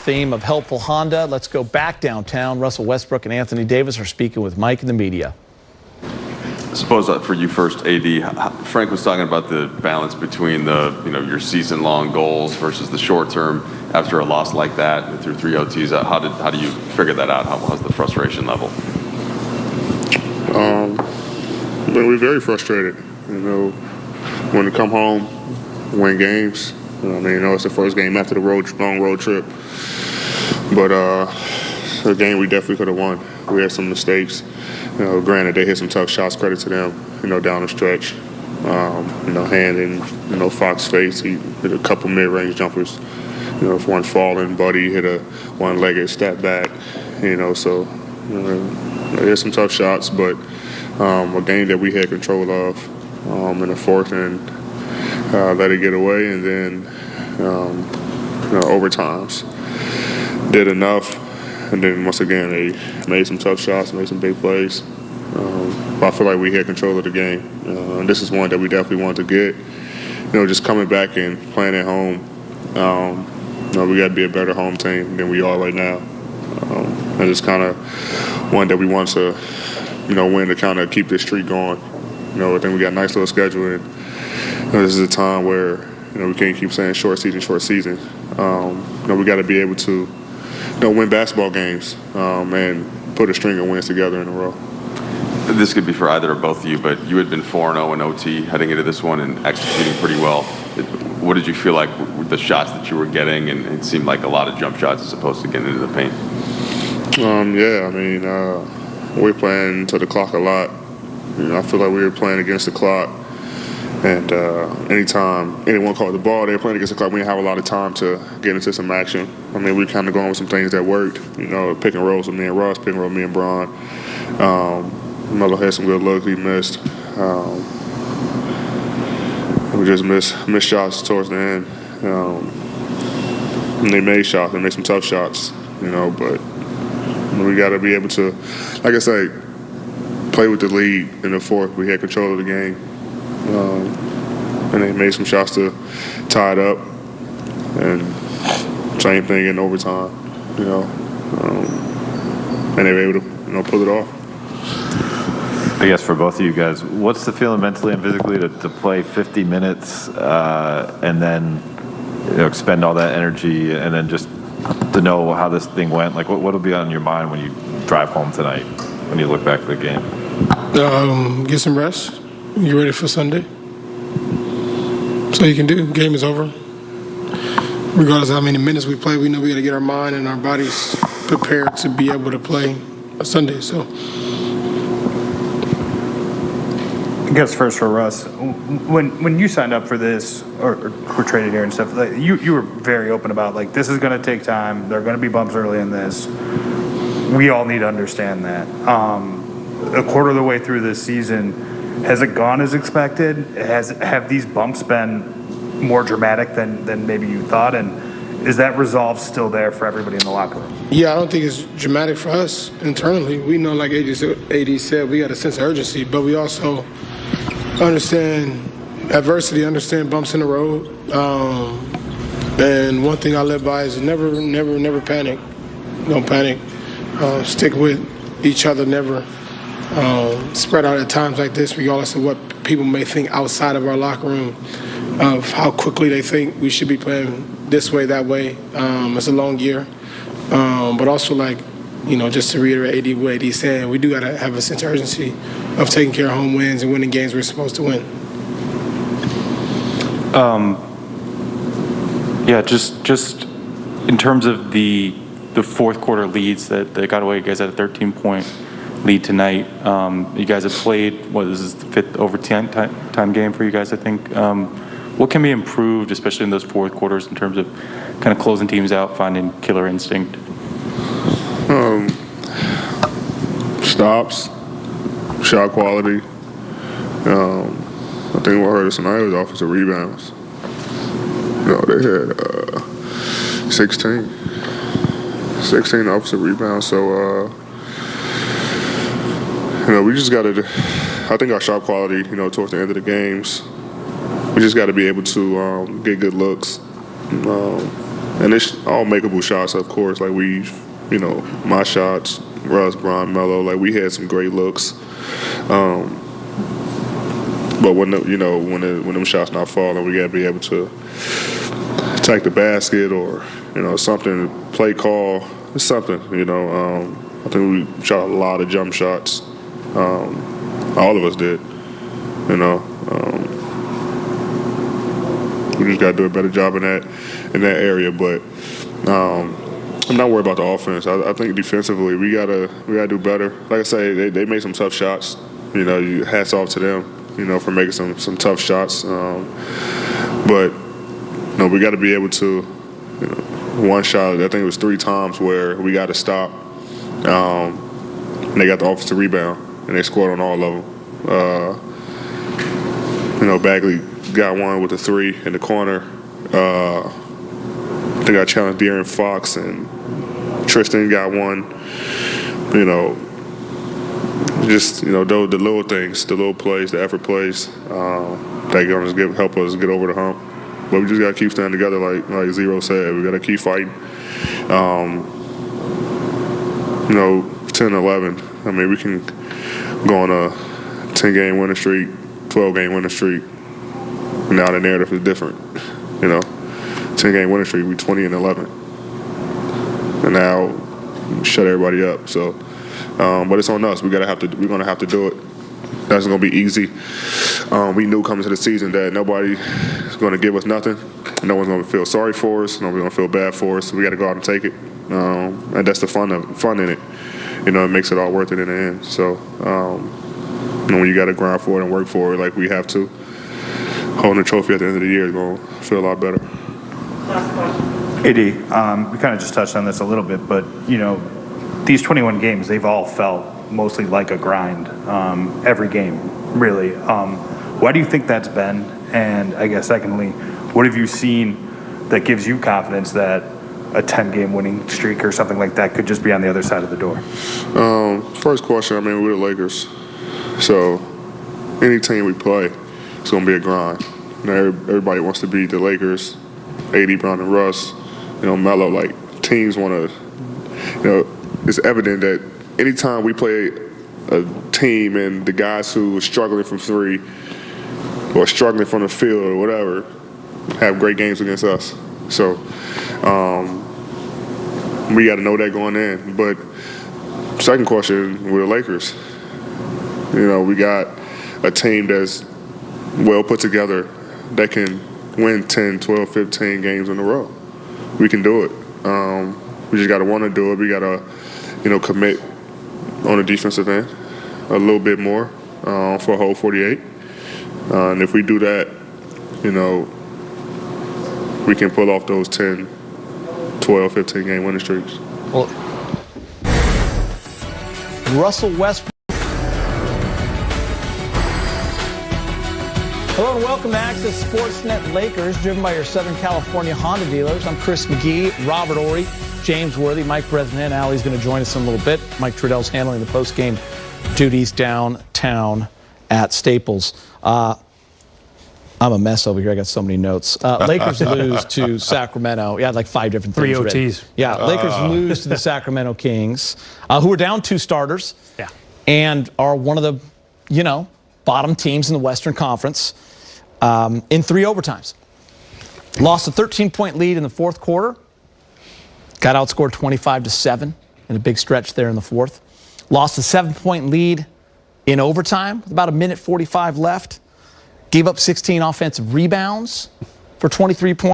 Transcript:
theme of helpful Honda. Let's go back downtown. Russell Westbrook and Anthony Davis are speaking with Mike and the media. I suppose for you first, AD, Frank was talking about the balance between your season-long goals versus the short-term after a loss like that through 3 OTs. How do you figure that out? How's the frustration level? We're very frustrated. When we come home, win games. It's the first game after the long road trip. But the game we definitely could have won. We had some mistakes. Granted, they hit some tough shots. Credit to them. Down the stretch. Hand in Fox's face. He hit a couple mid-range jumpers. If one falling, Buddy hit a one-legged step back. So they hit some tough shots, but a game that we had control of in the fourth and let it get away, and then overtimes did enough, and then once again they made some tough shots, made some big plays. But I feel like we had control of the game, and this is one that we definitely wanted to get. Just coming back and playing at home, we got to be a better home team than we are right now, and it's kind of one that we want to win to kind of keep this streak going. I think we got a nice little schedule, and this is a time where we can't keep saying short season. We got to be able to win basketball games and put a string of wins together in a row. This could be for either or both of you, but you had been 4-0 in OT heading into this one and executing pretty well. What did you feel like with the shots that you were getting? And it seemed like a lot of jump shots as opposed to getting into the paint. We're playing to the clock a lot. I feel like we were playing against the clock. And anytime anyone caught the ball, they were playing against the clock. We didn't have a lot of time to get into some action. We were kind of going with some things that worked. Pick and rolls with me and Russ, pick and roll with me and Bron. Melo had some good looks he missed. We just missed shots towards the end. And they made shots. They made some tough shots, but we got to be able to, like I say, play with the lead in the fourth. We had control of the game. And they made some shots to tie it up. And same thing in overtime, and they were able to, pull it off. I guess for both of you guys, what's the feeling mentally and physically to play 50 minutes and then expend all that energy and then just to know how this thing went? Like, what'll be on your mind when you drive home tonight, when you look back at the game? Get some rest. Get ready for Sunday. So you can do. Game is over. Regardless of how many minutes we play, we know we got to get our mind and our bodies prepared to be able to play Sunday. So. I guess first for Russ, when you signed up for this or were traded here and stuff, you were very open about this is going to take time. There are going to be bumps early in this. We all need to understand that. A quarter of the way through this season, has it gone as expected? Have these bumps been more dramatic than maybe you thought? And is that resolve still there for everybody in the locker room? Yeah, I don't think it's dramatic for us internally. We know, like AD said, we got a sense of urgency, but we also understand adversity, understand bumps in the road. And one thing I live by is never panic. Don't panic. Stick with each other, never spread out at times like this, regardless of what people may think outside of our locker room, of how quickly they think we should be playing this way, that way. It's a long year. But also, just to reiterate what AD's saying, we do got to have a sense of urgency of taking care of home wins and winning games we're supposed to win. Just in terms of the fourth quarter leads that got away, you guys had a 13-point lead tonight. You guys have played, this is the fifth overtime game for you guys, I think. What can be improved, especially in those fourth quarters, in terms of kind of closing teams out, finding killer instinct? Stops, shot quality. I think what hurt us tonight was offensive rebounds. They had 16 offensive rebounds. So, we just got to, I think our shot quality, towards the end of the games, we just got to be able to get good looks. And it's all makeable shots, of course. Like my shots, Russ, Bron, Melo, like we had some great looks. But when them shots not falling, we gotta be able to attack the basket or something, play call, something. I think we shot a lot of jump shots. All of us did. We just gotta do a better job in that area. But I'm not worried about the offense. I think defensively we gotta do better. Like I say, they made some tough shots. Hats off to them. For making some tough shots. But we got to be able to. One shot, I think it was 3 times where we got to stop. And they got the offensive rebound and they scored on all of them. Bagley got one with a 3 in the corner. I think I challenged De'Aaron Fox and Tristan got one. Just the little things, the little plays, the effort plays that gonna help us get over the hump. But we just gotta keep standing together, like Zero said. We gotta keep fighting. 10-11. I mean, we can go on a 10-game winning streak, 12-game winning streak. Now the narrative is different. 10-game winning streak, we 20-11, and now shut everybody up. So. But it's on us. We're gonna have to do it. That's gonna be easy. We knew coming to the season that nobody is gonna give us nothing. No one's gonna feel sorry for us. Nobody's gonna feel bad for us. So we got to go out and take it. And that's the fun in it. It makes it all worth it in the end. So when you got to grind for it and work for it like we have to, holding a trophy at the end of the year is gonna feel a lot better. AD, we kind of just touched on this a little bit, but these 21 games, they've all felt mostly like a grind. Every game, really. Why do you think that's been? And I guess secondly, what have you seen that gives you confidence that a 10-game winning streak or something like that could just be on the other side of the door? First question, we're the Lakers. So any team we play, it's going to be a grind. Everybody wants to beat the Lakers, AD, Bron, and Russ, Melo. Like, teams want to, it's evident that anytime we play a team and the guys who are struggling from 3 or struggling from the field or whatever have great games against us. So we got to know that going in. But second question, we're the Lakers. We got a team that's well put together that can win 10, 12, 15 games in a row. We can do it. We just got to want to do it. We got to commit on the defensive end a little bit more for a whole 48. And if we do that, we can pull off those 10, 12, 15-game winning streaks. Well, Russell Westbrook. Hello and welcome to Access Sportsnet Lakers, driven by your Southern California Honda dealers. I'm Chris McGee, Robert Ory, James Worthy, Mike Bresnan. Allie's going to join us in a little bit. Mike Trudell's handling the post-game duties downtown at Staples. I'm a mess over here. I got so many notes. Lakers lose to Sacramento. Yeah, like 5 different things. 3 OTs. Yeah, Lakers lose to the Sacramento Kings, who are down 2 starters. Yeah. And are one of the, bottom teams in the Western Conference in 3 overtimes. Lost a 13-point lead in the fourth quarter. Got outscored 25-7 in a big stretch there in the fourth. Lost a 7-point lead in overtime with about 1:45 left. Gave up 16 offensive rebounds for 23 points.